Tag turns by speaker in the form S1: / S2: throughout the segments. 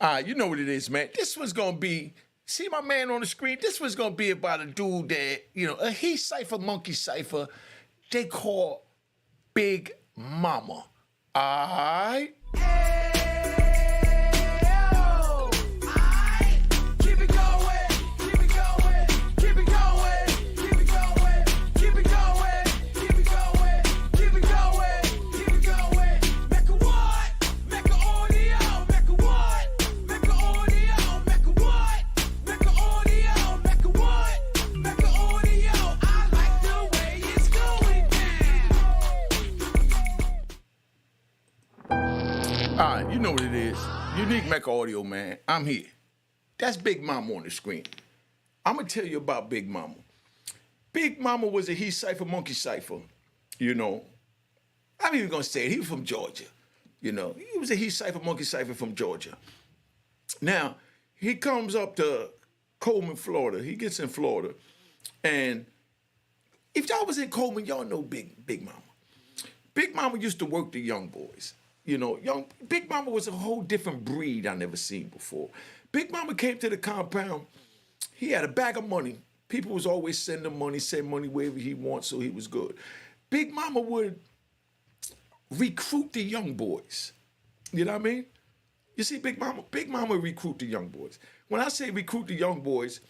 S1: You know what it is, man. This one's gonna be. See my man on the screen. This one's gonna be about a dude that a he Cypha monkey Cypha. They call Big Momma. Alright. You know what it is. Unique Mecca audio, man. I'm here. That's Big Momma on the screen. I'm going to tell you about Big Momma. Big Momma was a he Cypha monkey Cypha. I'm even going to say it. He was from Georgia. He was a he Cypha monkey Cypha from Georgia. Now, he comes up to Coleman, Florida. He gets in Florida. And if y'all was in Coleman, y'all know Big Momma. Big Momma used to work the young boys. Big Momma was a whole different breed I never seen before. Big Momma came to the compound. He had a bag of money. People was always send money wherever he wants, so he was good. Big Momma would recruit the young boys. You know what I mean? You see, Big Momma recruit the young boys. When I say recruit the young boys,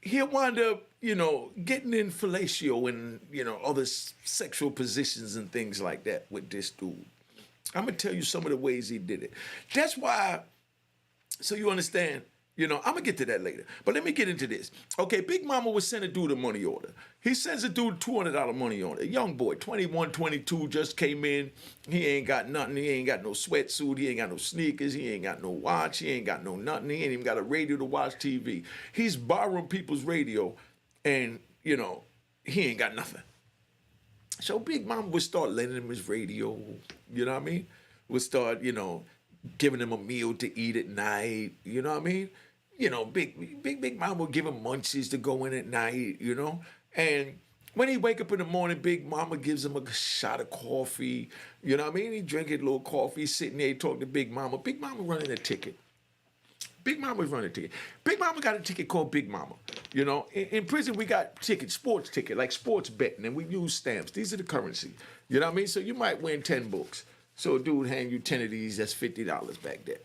S1: he'll wind up, getting in fellatio and, other sexual positions and things like that with this dude. I'm going to tell you some of the ways he did it. That's why, so you understand, I'm going to get to that later. But let me get into this. Okay, Big Momma would send a dude a money order. He sends a dude a $200 money order. A young boy, 21, 22, just came in. He ain't got nothing. He ain't got no sweatsuit. He ain't got no sneakers. He ain't got no watch. He ain't got no nothing. He ain't even got a radio to watch TV. He's borrowing people's radio and, he ain't got nothing. So Big Momma would start lending him his radio, you know what I mean? Would start, giving him a meal to eat at night, you know what I mean? Big Momma would give him munchies to go in at night, And when he wake up in the morning, Big Momma gives him a shot of coffee, you know what I mean? He drinking a little coffee, sitting there, talking to Big Momma. Big Momma running a ticket. Big Momma's running a ticket. Big Momma got a ticket called Big Momma. In prison, we got tickets, sports ticket, like sports betting, and we use stamps. These are the currency. You know what I mean? So you might win 10 books. So a dude hand you 10 of these, that's $50 back there.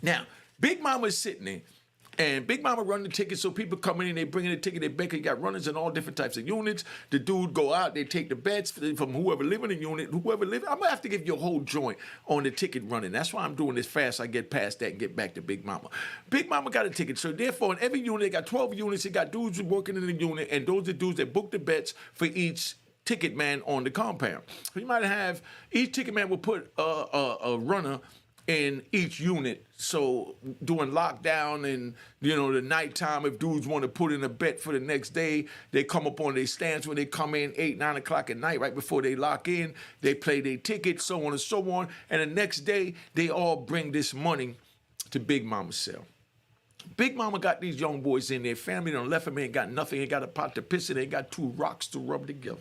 S1: Now, Big Momma is sitting there, and Big Momma run the ticket, so people come in, they bring in the ticket, they bet, got runners in all different types of units. The dude go out, they take the bets from whoever live in the unit, I'm gonna have to give you a whole joint on the ticket running. That's why I'm doing this fast. I get past that and get back to Big Momma. Big Momma got a ticket, so therefore in every unit, they got 12 units, they got dudes working in the unit, and those are dudes that book the bets for each ticket man on the compound. So you might have, each ticket man will put a runner in each unit. So during lockdown and, the nighttime, if dudes want to put in a bet for the next day, they come up on their stands when they come in 8, 9 o'clock at night, right before they lock in, they play their ticket, so on and so on. And the next day, they all bring this money to Big Momma's cell. Big Momma got these young boys in there. Family done left him, ain't got nothing, ain't got a pot to piss in, ain't got 2 rocks to rub together.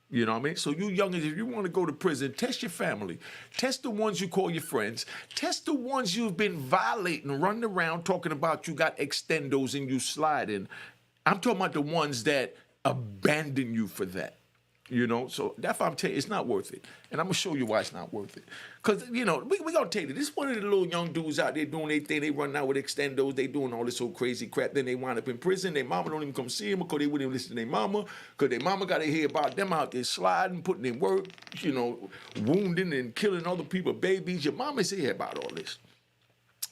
S1: You know what I mean? So you youngins, if you want to go to prison, test your family. Test the ones you call your friends. Test the ones you've been violating, running around talking about you got extendos and you sliding. I'm talking about the ones that abandon you for that. So that's why I'm telling you, it's not worth it. And I'm going to show you why it's not worth it. Because, we going to tell you, this is one of the little young dudes out there doing their thing. They running out with extendos. They doing all this old crazy crap. Then they wind up in prison. Their mama don't even come see them because they wouldn't even listen to their mama. Because their mama got to hear about them out there sliding, putting in work, wounding and killing other people, babies. Your mama's here about all this.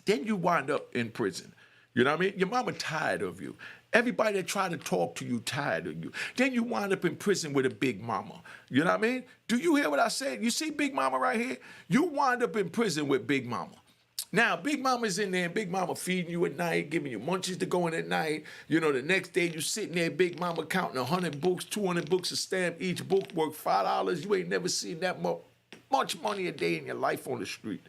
S1: Then you wind up in prison. You know what I mean? Your mama tired of you. Everybody that tried to talk to you tired of you. Then you wind up in prison with a Big Momma. You know what I mean? Do you hear what I said? You see Big Momma right here? You wind up in prison with Big Momma. Now, Big Momma's in there, and Big Momma feeding you at night, giving you munchies to go in at night. The next day you sitting there, Big Momma counting 100 books, 200 books a stamp. Each book worth $5. You ain't never seen that much money a day in your life on the street.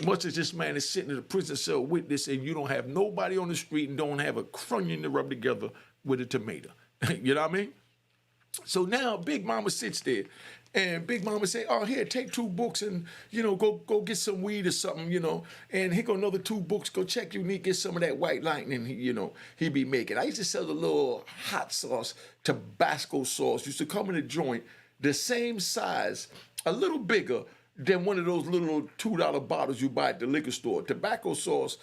S1: Much as this man is sitting in a prison cell with this, and you don't have nobody on the street and don't have a crunion to rub together with a tomato. You know what I mean? So now Big Momma sits there, And Big Mama say, oh, here, take 2 books and, go get some weed or something, and here go another 2 books, go check Unique, get some of that white lightning, he be making. I used to sell the little hot sauce, Tabasco sauce, used to come in a joint, the same size, a little bigger than one of those little $2 bottles you buy at the liquor store. Tabasco sauce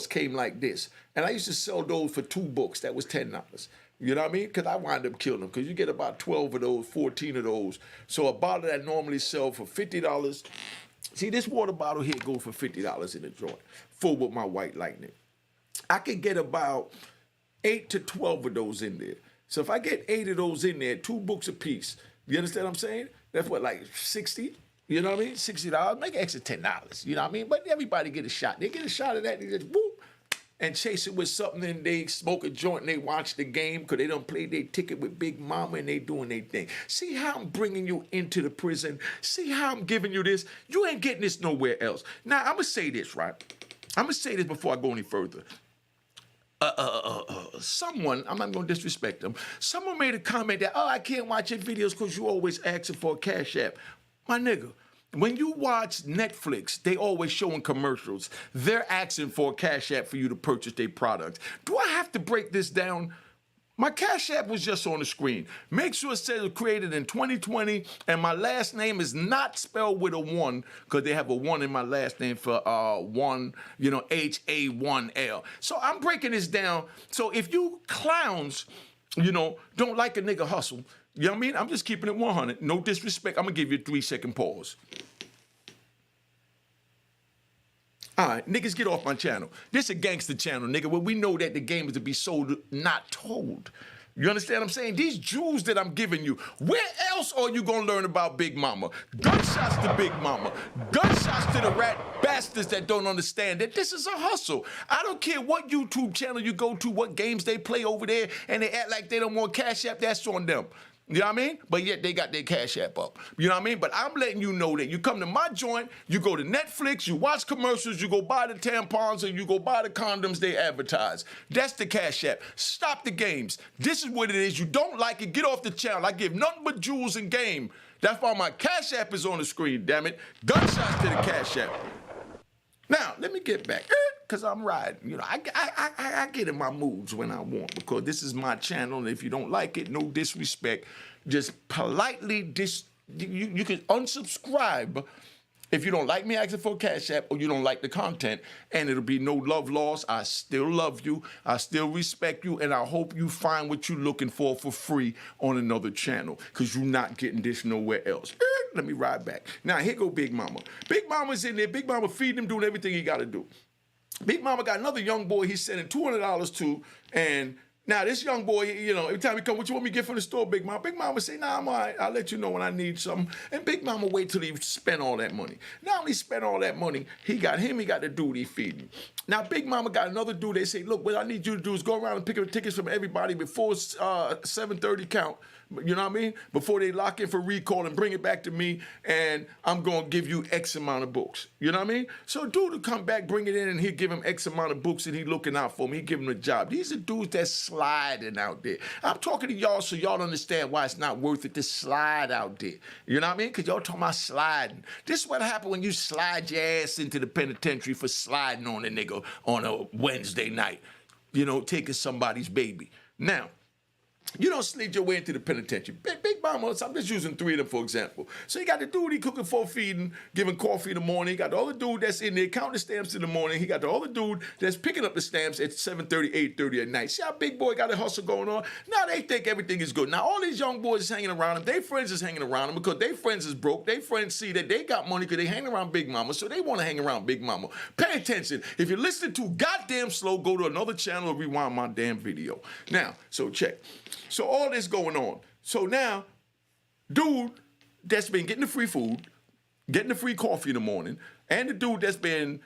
S1: came like this. And I used to sell those for 2 books. That was $10. You know what I mean? Because I wind up killing them. Because you get about 12 of those, 14 of those. So a bottle that normally sell for $50. See, this water bottle here goes for $50 in the joint, full with my white lightning. I could get about 8 to 12 of those in there. So if I get 8 of those in there, 2 books a piece, you understand what I'm saying? That's what, like 60? You know what I mean? $60, make an extra $10. You know what I mean? But everybody get a shot. They get a shot of that, they just whoop, and chase it with something, and they smoke a joint and they watch the game because they done played their ticket with Big Mama and they doing their thing. See how I'm bringing you into the prison? See how I'm giving you this? You ain't getting this nowhere else. Now, I'm going to say this, right? I'm going to say this before I go any further. Someone, I'm not going to disrespect them, someone made a comment that, oh, I can't watch your videos because you always asking for a Cash App. My nigga, when you watch Netflix, they always showing commercials. They're asking for a Cash App for you to purchase their product. Do I have to break this down? My Cash App was just on the screen. Make sure it says it was created in 2020, and my last name is not spelled with a 1, because they have a 1 in my last name for one, H-A-1-L. So I'm breaking this down. So if you clowns, don't like a nigga hustle, you know what I mean? I'm just keeping it 100. No disrespect. I'm going to give you a 3-second pause. All right, niggas, get off my channel. This a gangster channel, nigga, where we know that the game is to be sold, not told. You understand what I'm saying? These jewels that I'm giving you, where else are you going to learn about Big Mama? Gunshots to Big Mama. Gunshots to the rat bastards that don't understand that this is a hustle. I don't care what YouTube channel you go to, what games they play over there, and they act like they don't want Cash App, that's on them. You know what I mean? But yet they got their Cash App up. You know what I mean? But I'm letting you know that you come to my joint, you go to Netflix, you watch commercials, you go buy the tampons, and you go buy the condoms they advertise. That's the Cash App. Stop the games. This is what it is. You don't like it, get off the channel. I give nothing but jewels and game. That's why my Cash App is on the screen, damn it. Gunshots to the Cash App. Now, let me get back, because I'm riding. I get in my moods when I want, because this is my channel, and if you don't like it, no disrespect, just politely, you can unsubscribe if you don't like me asking for a Cash App or you don't like the content, and it'll be no love lost. I still love you, I still respect you, and I hope you find what you're looking for free on another channel, because you're not getting this nowhere else. Let me ride back. Now, here go Big Mama. Big Mama's in there. Big Mama feeding him, doing everything he got to do. Big Mama got another young boy he's sending $200 to, and now this young boy, every time he come, what you want me to get from the store, Big Mama? Big Mama say, nah, I'm all right. I'll let you know when I need something. And Big Mama wait till he spent all that money. Not only spent all that money, he got the dude he feeding. Now, Big Mama got another dude. They say, look, what I need you to do is go around and pick up tickets from everybody before 7:30 count. You know what I mean? Before they lock in for recall and bring it back to me, and I'm going to give you X amount of books. You know what I mean? So dude will come back, bring it in, and he'll give him X amount of books, and he looking out for him. He give him a job. These are dudes that's sliding out there. I'm talking to y'all so y'all understand why it's not worth it to slide out there. You know what I mean? Because y'all talking about sliding. This is what happened when you slide your ass into the penitentiary for sliding on a nigga on a Wednesday night. Taking somebody's baby. Now, you don't slid your way into the penitentiary. Big Mama, I'm just using 3 of them for example. So you got the dude he cooking for feeding, giving coffee in the morning. You got the other dude that's in there counting the stamps in the morning. He got the other dude that's picking up the stamps at 7:30, 8:30 at night. See how Big Boy got a hustle going on? Now they think everything is good. Now all these young boys is hanging around him. Their friends is hanging around him because their friends is broke. Their friends see that they got money because they hang around Big Mama, so they want to hang around Big Mama. Pay attention. If you're listening too goddamn slow, go to another channel or rewind my damn video. Now, so check. So all this going on. So now, dude that's been getting the free food, getting the free coffee in the morning, and the dude that's been,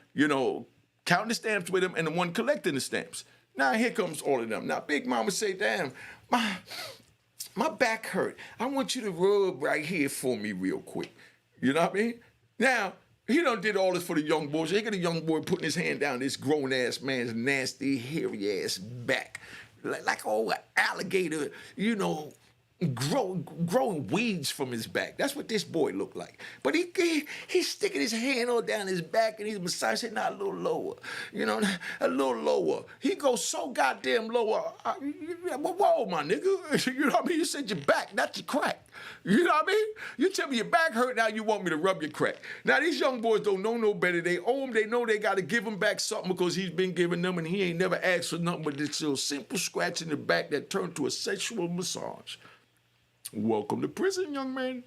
S1: counting the stamps with him, and the one collecting the stamps. Now here comes all of them. Now Big Mama say, damn, my back hurt. I want you to rub right here for me real quick. You know what I mean? Now, he done did all this for the young boys. They got a young boy putting his hand down this grown-ass man's nasty, hairy-ass back. Like old alligator, growing weeds from his back. That's what this boy looked like. But he's sticking his hand all down his back and he's massaging it, not a little lower, you know, a little lower. He goes so goddamn lower. Whoa, my nigga. You know what I mean? You said your back, not your crack. You know what I mean? You tell me your back hurt, now you want me to rub your crack. Now these young boys don't know no better. They owe him, they know they got to give him back something because he's been giving them and he ain't never asked for nothing but this little simple scratch in the back that turned to a sexual massage. Welcome to prison, young man.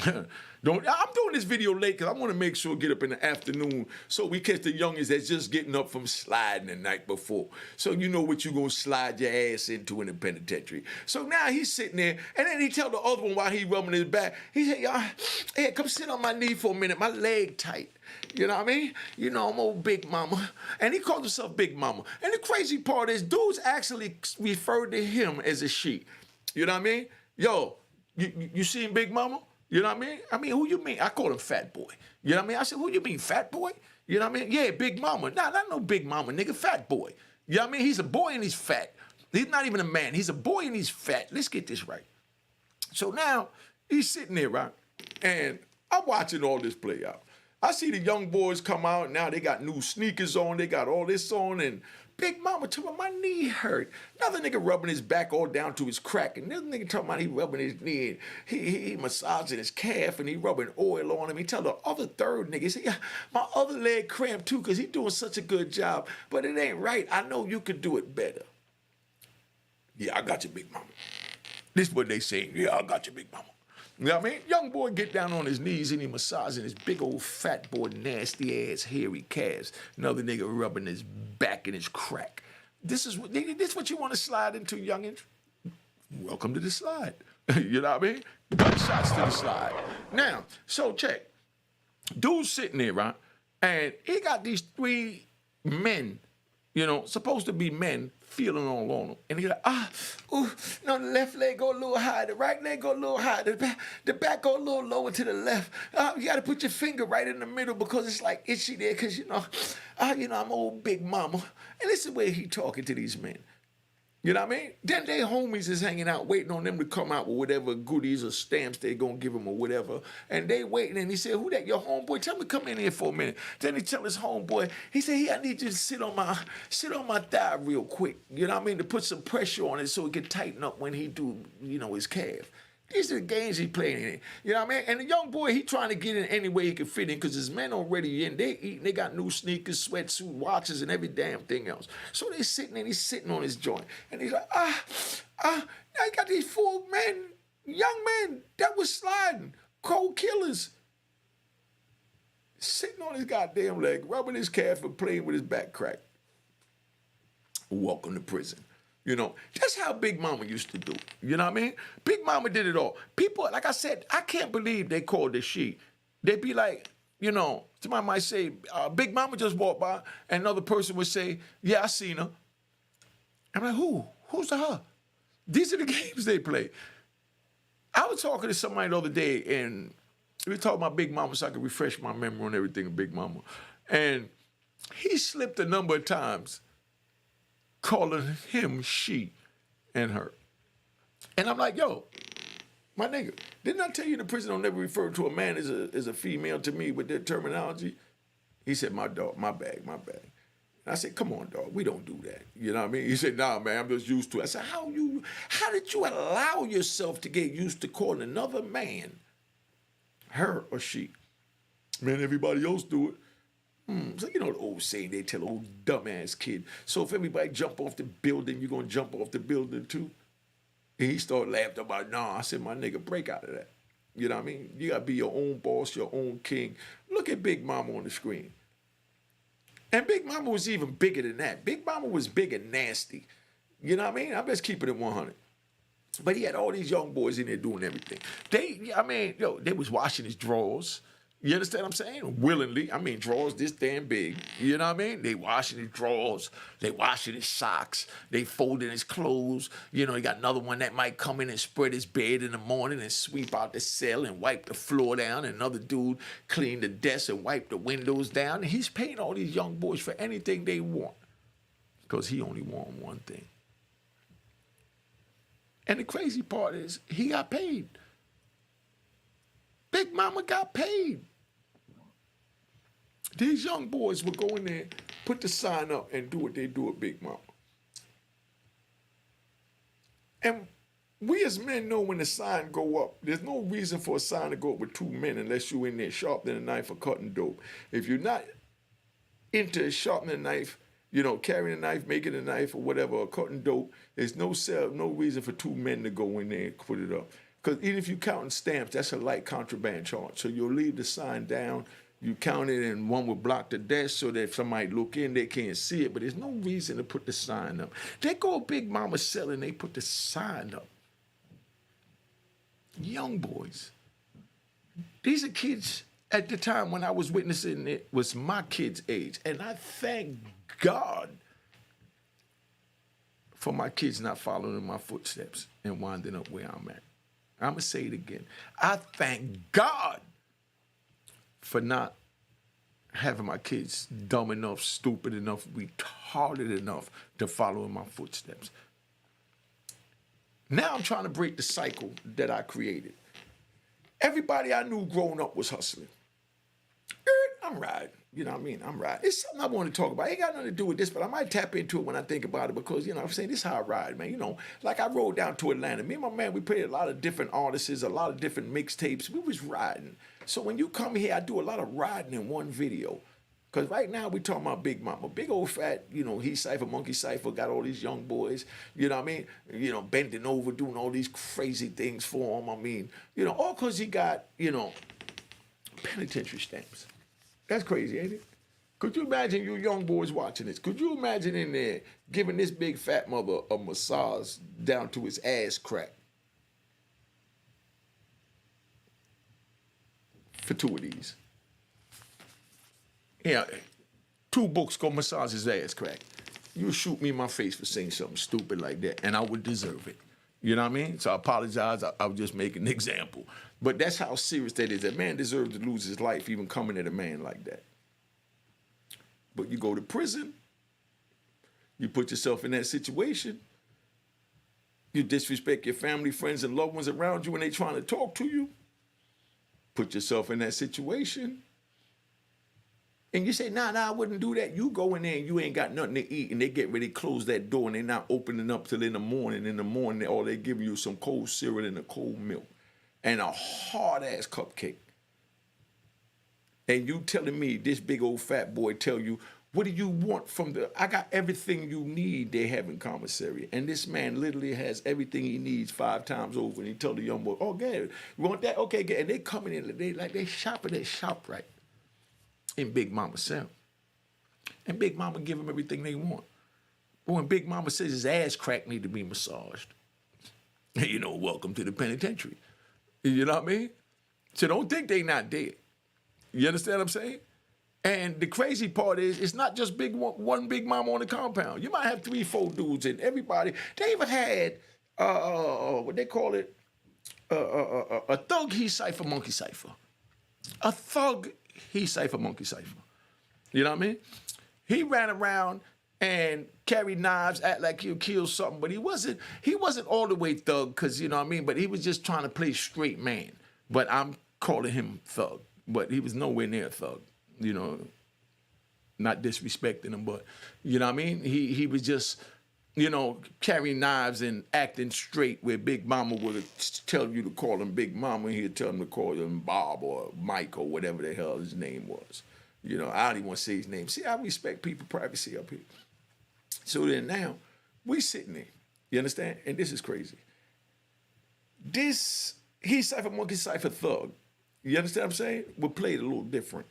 S1: I'm doing this video late because I want to make sure get up in the afternoon so we catch the youngins that's just getting up from sliding the night before. So you know what you're going to slide your ass into in the penitentiary. So now he's sitting there, and then he tell the other one while he rubbing his back, he said, y'all, hey, come sit on my knee for a minute. My leg tight. You know what I mean? You know, I'm old Big Mama. And he calls himself Big Mama. And the crazy part is dudes actually refer to him as a she. You know what I mean? Yo, you seen Big Mama? You know what I mean? I mean, who you mean? I call him Fat Boy. You know what I mean? I said, who you mean, Fat Boy? You know what I mean? Yeah, Big Mama. Nah, not no Big Mama, nigga, Fat Boy. You know what I mean? He's a boy and he's fat. He's not even a man. He's a boy and he's fat. Let's get this right. So now, he's sitting there, right? And I'm watching all this play out. I see the young boys come out, now they got new sneakers on, they got all this on, and Big Mama told me my knee hurt. Another nigga rubbing his back all down to his crack, and this nigga talking about he rubbing his knee, and he massaging his calf, and he rubbing oil on him. He tell the other third nigga, he said, yeah, my other leg cramped too, because he doing such a good job, but it ain't right. I know you could do it better. Yeah, I got you, Big Mama. This is what they saying. Yeah, I got you, Big Mama. You know what I mean? Young boy get down on his knees and he massaging his big old fat boy, nasty ass, hairy calves. Another nigga rubbing his back and his crack. This is what you want to slide into, youngins? Welcome to the slide. You know what I mean? Gunshots to the slide. Now, so check. Dude's sitting there, right? And he got these three men, you know, supposed to be men, feeling all on him. And he's like, no, the left leg go a little higher, the right leg go a little higher, the back go a little lower to the left. You got to put your finger right in the middle because it's like itchy there because, you know, I'm old Big Mama. And this is the way he talking to these men. You know what I mean? Then their homies is hanging out, waiting on them to come out with whatever goodies or stamps they gonna give him or whatever. And they waiting, and he said, who that, your homeboy? Tell me come in here for a minute. Then he tell his homeboy, he said, hey, I need you to sit on my thigh real quick. You know what I mean? To put some pressure on it so it can tighten up when he do, you know, his calf. These are the games he playing in. You know what I mean? And the young boy, he trying to get in any way he can fit in because his men already in. They eating, they got new sneakers, sweatsuit, watches, and every damn thing else. So they sitting and he's sitting on his joint. And he's like, now you got these four men, young men that was sliding, cold killers, sitting on his goddamn leg, rubbing his calf and playing with his back crack. Welcome to prison. You know, that's how Big Mama used to do. You know what I mean? Big Mama did it all. People, like I said, I can't believe they called her she. They'd be like, you know, somebody might say, Big Mama just walked by, and another person would say, yeah, I seen her. I'm like, who? Who's the her? These are the games they play. I was talking to somebody the other day, and we were talking about Big Mama so I could refresh my memory on everything of Big Mama. And he slipped a number of times calling him she and her. And I'm like, yo, my nigga, didn't I tell you the prison don't never refer to a man as a female to me with their terminology? He said, my dog, my bag. And I said, come on, dog, we don't do that. You know what I mean? He said, nah, man, I'm just used to it. I said, how did you allow yourself to get used to calling another man her or she? Man, everybody else do it. So you know the old saying they tell old dumbass kid, so if everybody jump off the building, you're going to jump off the building too? And he started laughing about, nah, I said, my nigga, break out of that. You know what I mean? You got to be your own boss, your own king. Look at Big Mama on the screen. And Big Mama was even bigger than that. Big Mama was big and nasty. You know what I mean? I'm just keeping it 100. But he had all these young boys in there doing everything. They was washing his drawers. You understand what I'm saying? Willingly. I mean, drawers this damn big. You know what I mean? They washing his drawers. They washing his socks. They folding his clothes. You know, you got another one that might come in and spread his bed in the morning and sweep out the cell and wipe the floor down. And another dude clean the desk and wipe the windows down. And he's paying all these young boys for anything they want because he only want one thing. And the crazy part is he got paid. Big Mama got paid. These young boys will go in there, put the sign up, and do what they do at Big Mama. And we as men know when the sign go up, there's no reason for a sign to go up with two men unless you're in there sharpening a knife or cutting dope. If you're not into sharpening a knife, you know, carrying a knife, making a knife or whatever, or cutting dope, there's no reason for two men to go in there and put it up. Because even if you're counting stamps, that's a light contraband charge. So you'll leave the sign down, you count it, and one will block the desk so that if somebody look in, they can't see it. But there's no reason to put the sign up. They go Big Mama selling, they put the sign up. Young boys. These are kids at the time when I was witnessing it was my kids' age. And I thank God for my kids not following in my footsteps and winding up where I'm at. I'm going to say it again. I thank God for not having my kids dumb enough, stupid enough, retarded enough to follow in my footsteps. Now I'm trying to break the cycle that I created. Everybody I knew growing up was hustling. I'm riding. You know what I mean? I'm riding. It's something I want to talk about. It ain't got nothing to do with this, but I might tap into it when I think about it because, you know what I'm saying, this is how I ride, man. You know, like I rode down to Atlanta. Me and my man, we played a lot of different artists, a lot of different mixtapes. We was riding. So when you come here, I do a lot of riding in one video. Because right now we talking about Big Mama. Big old fat, you know, he Cypha, Monkey Cypha, got all these young boys, you know what I mean? You know, bending over, doing all these crazy things for him. I mean, you know, all because he got, you know, penitentiary stamps. That's crazy, ain't it? Could you imagine you young boys watching this? Could you imagine in there giving this big fat mother a massage down to his ass crack? For two of these. Yeah, 2 books go massage his ass crack. You shoot me in my face for saying something stupid like that, and I would deserve it. You know what I mean? So I apologize. I was just making an example. But that's how serious that is. A man deserves to lose his life even coming at a man like that. But you go to prison, you put yourself in that situation, you disrespect your family, friends, and loved ones around you when they trying to talk to you, put yourself in that situation, and you say, nah, I wouldn't do that. You go in there and you ain't got nothing to eat, and they get ready to close that door, and they're not opening up till in the morning. In the morning, all they giving you some cold cereal and a cold milk and a hard-ass cupcake. And you telling me, this big old fat boy tell you, what do you want from I got everything you need they have in commissary. And this man literally has everything he needs 5 times over. And he told the young boy, oh, Gary, you want that? Okay, good. And they coming in, they shopping at ShopRite in Big Mama cell. And Big Mama give him everything they want. But when Big Mama says his ass crack need to be massaged, you know, welcome to the penitentiary. You know what I mean? So don't think they not dead. You understand what I'm saying? And the crazy part is, it's not just one Big Mama on the compound. You might have 3, 4 dudes and everybody. They even had, what they call it, a thug he Cypha, monkey Cypha. A thug he Cypha, monkey Cypha. You know what I mean? He ran around and carried knives, act like he'll kill something, but he wasn't all the way thug, because, you know what I mean? But he was just trying to play straight man. But I'm calling him thug. But he was nowhere near a thug, you know, not disrespecting him, but, you know what I mean? He was just, you know, carrying knives and acting straight, where Big Mama would tell you to call him Big Mama, and he'd tell him to call him Bob or Mike or whatever the hell his name was. You know, I don't even want to say his name. See, I respect people's privacy up here. So then now, we sitting there, you understand? And this is crazy. This, he Cypha, monkey Cypha, thug. You understand what I'm saying? We played a little different.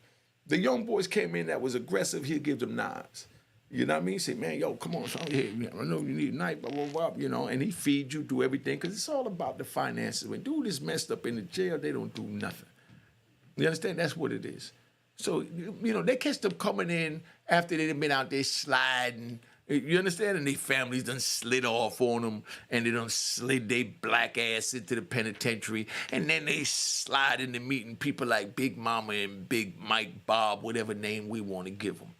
S1: The young boys came in that was aggressive, he'd give them knives. You know what I mean? Say, man, yo, come on, son. Hey, I know you need a knife, blah, blah, blah, you know, and he feeds you, do everything, because it's all about the finances. When dude is messed up in the jail, they don't do nothing. You understand? That's what it is. So, you know, they catch them coming in after they've been out there sliding. You understand? And their families done slid off on them, and they done slid their black ass into the penitentiary, and then they slide into meeting people like Big Mama and Big Mike, Bob, whatever name we want to give them.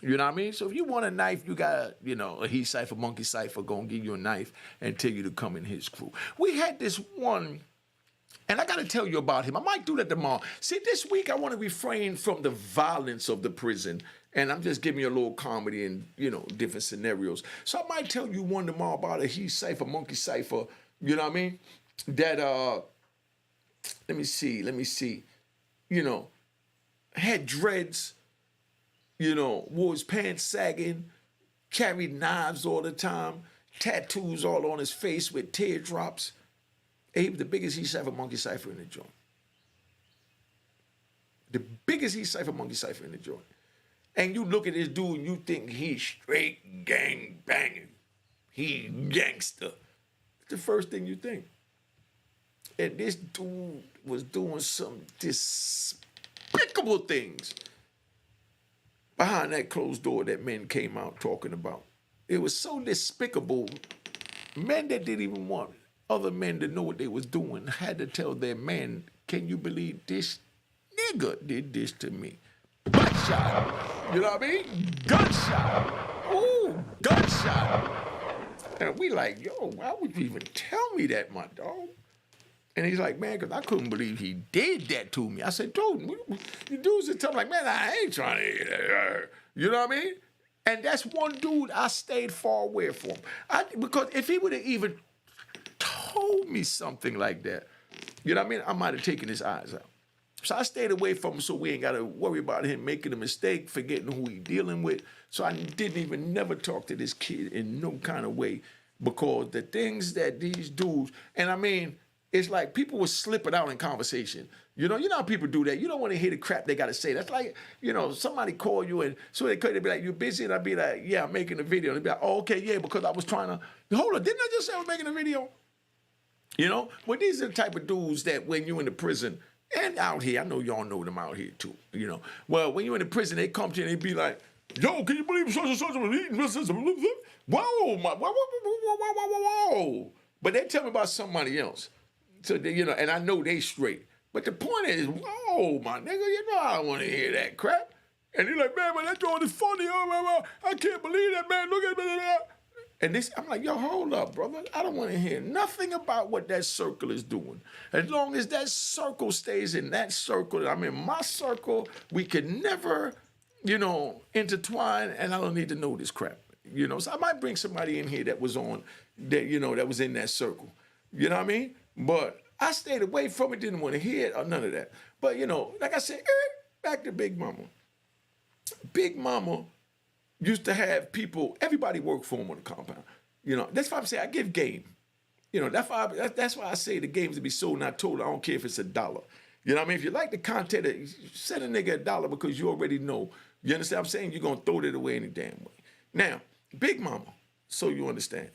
S2: You know what I mean? So if you want a knife, you got, you know, a he Cypha, monkey Cypha gonna give you a knife and tell you to come in his crew. We had this one, and I gotta tell you about him. I might do that tomorrow. See, this week I want to refrain from the violence of the prison, and I'm just giving you a little comedy and, you know, different scenarios. So I might tell you one tomorrow about a he Cypha, monkey Cypha. You know what I mean? That let me see. You know, had dreads. You know, wore his pants sagging, carried knives all the time, tattoos all on his face with teardrops. And he was the biggest he Cypha monkey Cypha in the joint. The biggest he Cypha monkey Cypha in the joint. And you look at this dude and you think he's straight gang banging. He gangster. It's the first thing you think. And this dude was doing some despicable things behind that closed door that men came out talking about. It was so despicable. Men that didn't even want other men to know what they was doing had to tell their man, can you believe this nigga did this to me? Gunshot. You know what I mean? Gunshot. Ooh, gunshot. And we like, yo, why would you even tell me that, my dog? And he's like, man, because I couldn't believe he did that to me. I said, dude, the dudes that tell me, like, man, I ain't trying to hear that. You know what I mean? And that's one dude I stayed far away from. Because if he would have even told me something like that, you know what I mean? I might have taken his eyes out. So I stayed away from him so we ain't got to worry about him making a mistake, forgetting who he dealing with. So I didn't even never talk to this kid in no kind of way, because the things that these dudes, and I mean, it's like people were slipping out in conversation. You know how people do that. You don't want to hear the crap they got to say. That's like, you know, somebody call you and so they could be like, you busy? And I'd be like, yeah, I'm making a video. And they'd be like, oh, okay, yeah, because I was trying to, hold on, didn't I just say I was making a video? You know, well, these are the type of dudes that when you're in the prison and out here, I know y'all know them out here too, you know. Well, when you're in the prison, they come to you and they be like, yo, can you believe such and such was eating? Whoa, whoa. But they tell me about somebody else. So, you know, and I know they straight. But the point is, whoa, my nigga, you know I don't want to hear that crap. And he's like, man, that joint is funny. I can't believe that, man. Look at me. And this, I'm like, yo, hold up, brother. I don't want to hear nothing about what that circle is doing. As long as that circle stays in that circle, I'm in my circle, we can never, you know, intertwine, and I don't need to know this crap. You know, so I might bring somebody in here that was on, that, you know, that was in that circle. You know what I mean? But I stayed away from it, didn't want to hear it or none of that. But, you know, like I said, back to Big Mama. Big Mama used to have people, everybody worked for him on the compound. You know, that's why I'm saying I give game. You know, that's why I say the games to be sold, not told. I don't care if it's $1. You know what I mean? If you like the content, send a nigga $1 because you already know. You understand what I'm saying? You're going to throw it away any damn way. Now, Big Mama, so you understand.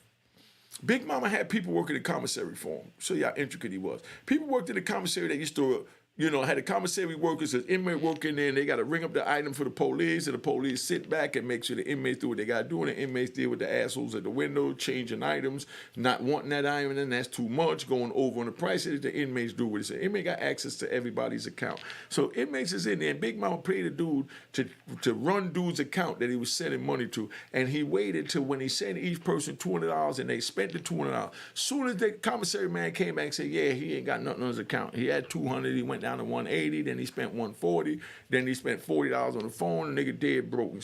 S2: Big Mama had people working the commissary for him. Show you how intricate he was. People worked in the commissary that used to, you know, had the commissary workers, an inmate working there, and they got to ring up the item for the police, and the police sit back and make sure the inmates do what they got to do, and the inmates deal with the assholes at the window, changing items, not wanting that item, and that's too much, going over on the prices. The inmates do what they say. Inmate got access to everybody's account. So inmates is in there, and Big Mama paid a dude to run dude's account that he was sending money to, and he waited till when he sent each person $200, and they spent the $200. Soon as the commissary man came back and said, yeah, he ain't got nothing on his account. He had $200, he went down to $180, then he spent $140, then he spent $40 on the phone, the nigga dead broke.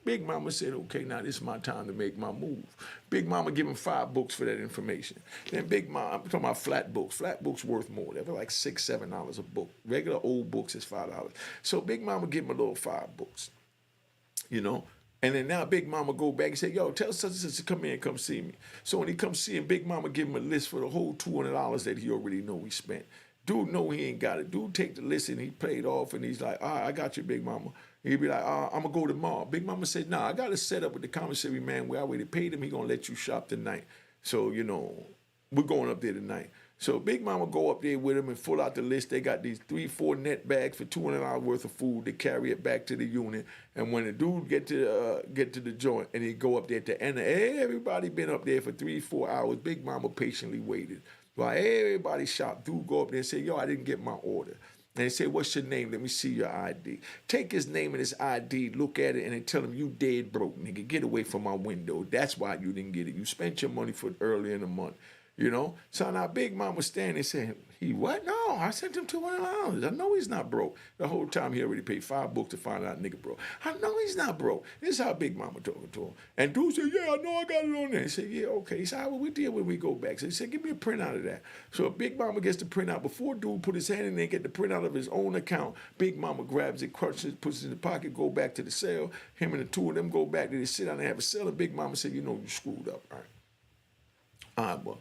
S2: Big Mama said, okay, now this is my time to make my move. Big Mama give him 5 books for that information. Then Big Mama, I'm talking about flat books. Flat books worth more. They're like $6, $7 a book. Regular old books is $5. So Big Mama give him a little 5 books, you know? And then now Big Mama go back and say, yo, tell such and such to come in and come see me. So when he comes see him, Big Mama give him a list for the whole $200 that he already know he spent. Dude know he ain't got it. Dude take the list and he paid off and he's like, all right, I got you, Big Mama. He'd be like, I'm going to go tomorrow. Big Mama said, nah, I got to set up with the commissary man where I already paid him. He going to let you shop tonight. So, you know, we're going up there tonight. So Big Mama go up there with him and full out the list. They got these 3-4 net bags for $200 worth of food. They carry it back to the unit. And when the dude get to the joint and he go up there at the end, everybody been up there for 3-4 hours. Big Mama patiently waited while everybody shopped. Dude go up there and say, yo, I didn't get my order. And they say, what's your name? Let me see your ID. Take his name and his ID, look at it, and then tell him you dead broke, nigga. Get away from my window. That's why you didn't get it. You spent your money for early in the month. You know? So now Big Mama was standing there saying, he what? No, I sent him $200. I know he's not broke. The whole time he already paid $5 to find out nigga broke. I know he's not broke. This is how Big Mama talking to him. And dude said, yeah, I know I got it on there. He said, yeah, okay. He said, how will we deal when we go back? So he said, give me a printout of that. So Big Mama gets the printout. Before dude put his hand in there and get the printout of his own account, Big Mama grabs it, crushes it, puts it in the pocket, go back to the cell. Him and the two of them go back. They sit down and have a cell. And Big Mama said, you know, you screwed up, all right? All right, well.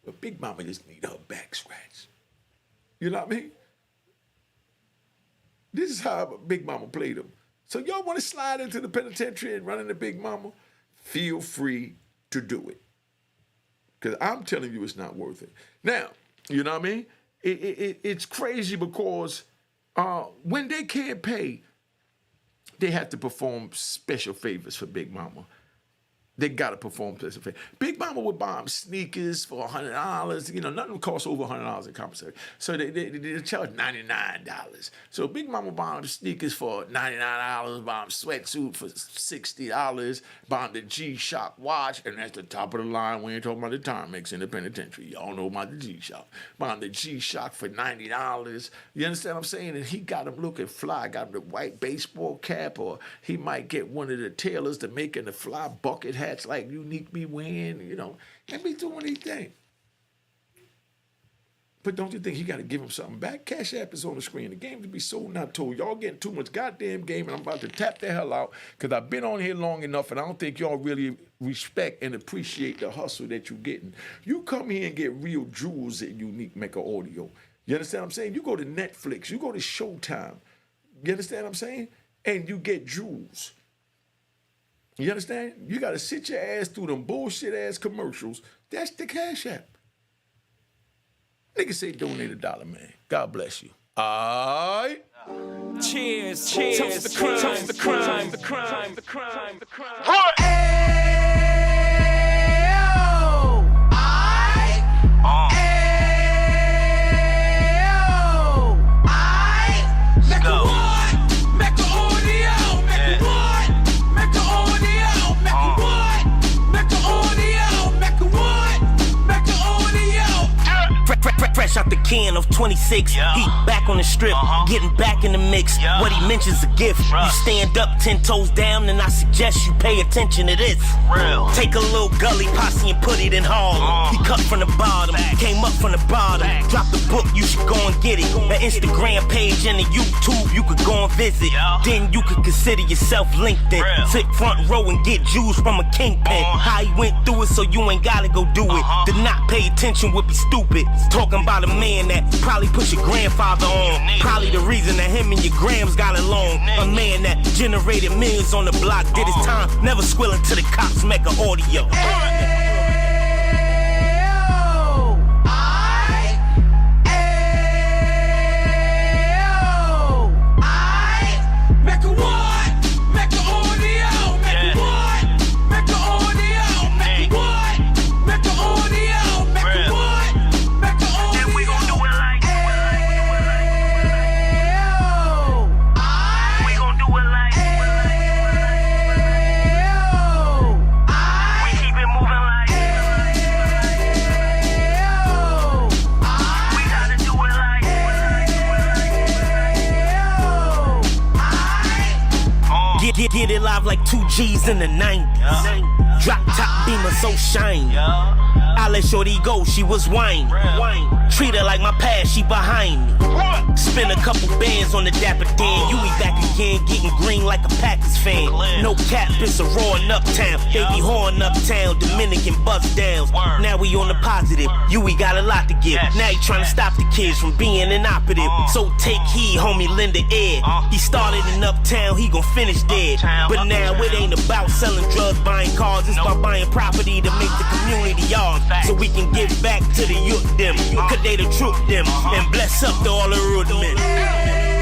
S2: But Big Mama just need her back scratched. You know what I mean? This is how Big Mama played him. So y'all want to slide into the penitentiary and run into Big Mama? Feel free to do it. Because I'm telling you it's not worth it. Now, you know what I mean? It's crazy because when they can't pay, they have to perform special favors for Big Mama. They got to perform special favors. Big Mama would buy them sneakers for $100. You know, nothing costs over $100 in compensation. So they charge $99. So Big Mama buy them sneakers for $99, buy them sweatsuit for $60, buy them the G-Shock watch, and that's the top of the line. We ain't talking about the Timex in the penitentiary. Y'all know about the G-Shock. Buy them the G-Shock for $90. You understand what I'm saying? And he got them looking fly. Got them the white baseball cap, or he might get one of the tailors to make the fly bucket hat. Like Unique be wearing, you know, and be doing anything. But don't you think he got to give him something back? Cash App is on the screen. The game to be sold, not told. Y'all getting too much goddamn game, and I'm about to tap the hell out because I've been on here long enough, and I don't think y'all really respect and appreciate the hustle that you're getting. You come here and get real jewels at Unique Mecca Audio. You understand what I'm saying? You go to Netflix, you go to Showtime. You understand what I'm saying? And you get jewels. You understand? You got to sit your ass through them bullshit-ass commercials. That's the Cash App. Niggas say donate $1, man. God bless you. All right?
S3: Cheers, cheers, toast the crime, toast the crime, the crime, the crime, the crime. Fresh out the can of 26, yeah. Heat back on the strip, getting back in the mix. Yeah. What he mentions a gift. You stand up 10 toes down, and I suggest you pay attention to this. Real. Take a little gully posse and put it in Harlem. He cut from the bottom, came up from the bottom. Drop the book, you should go and get it. The Instagram page and the YouTube, you could go and visit. Yeah. Then you could consider yourself LinkedIn. Real. Sit front row and get Jews from a kingpin. How he went through it, so you ain't gotta go do it. To not pay attention would be stupid. Talking about a man that probably put your grandfather on. Probably the reason that him and your grams got along. A man that generated millions on the block, did his time, never squilling to the cops, Mecca Audio. Get it live like 2 G's in the 90s. Drop top beamer so shiny. I let shorty go, she was whining. Treat her like my past, she behind me. Spend a couple bands on the Dapper Dan. You be back again, getting green like a Packers fan. No cap, it's a roaring uptown. Baby horn uptown, Dominican bust downs. Now we on the positive, we got a lot to give. Now he trying to stop the kids from being inoperative. So take heed, homie, lend an ear. He started in uptown, he gon' finish dead. But now it ain't about selling drugs, buying cars. It's about buying property to make the community ours. So we can give back to the youth them. Cause they the truth them. And bless up to all the root men.